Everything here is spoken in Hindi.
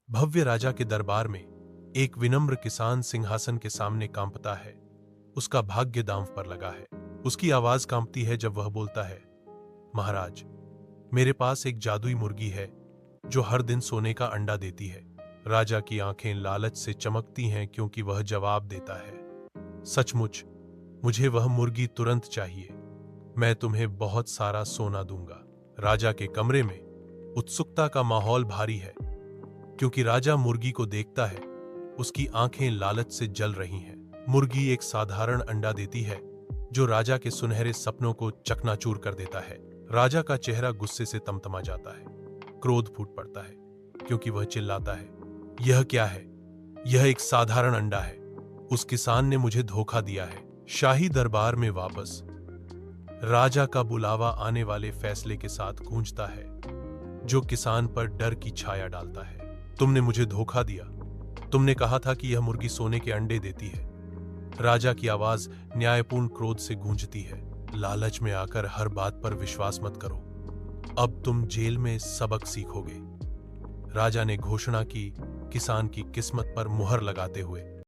भव्य राजा के दरबार में एक विनम्र किसान सिंहासन के सामने कांपता है। उसका भाग्य दांव पर लगा है। उसकी आवाज कांपती है जब वह बोलता है, महाराज, मेरे पास एक जादुई मुर्गी है जो हर दिन सोने का अंडा देती है। राजा की आंखें लालच से चमकती हैं क्योंकि वह जवाब देता है, सचमुच मुझे वह मुर्गी तुरंत चाहिए। मैं तुम्हें बहुत सारा सोना दूंगा। राजा के कमरे में उत्सुकता का माहौल भारी है क्योंकि राजा मुर्गी को देखता है। उसकी आंखें लालच से जल रही हैं। मुर्गी एक साधारण अंडा देती है जो राजा के सुनहरे सपनों को चकनाचूर कर देता है। राजा का चेहरा गुस्से से तमतमा जाता है। क्रोध फूट पड़ता है क्योंकि वह चिल्लाता है, यह क्या है? यह एक साधारण अंडा है। उस किसान ने मुझे धोखा दिया है। शाही दरबार में वापस राजा का बुलावा आने वाले फैसले के साथ गूंजता है जो किसान पर डर की छाया डालता है। तुमने मुझे धोखा दिया। तुमने कहा था कि यह मुर्गी सोने के अंडे देती है। राजा की आवाज न्यायपूर्ण क्रोध से गूंजती है। लालच में आकर हर बात पर विश्वास मत करो। अब तुम जेल में सबक सीखोगे। राजा ने घोषणा की, किसान की किस्मत पर मुहर लगाते हुए।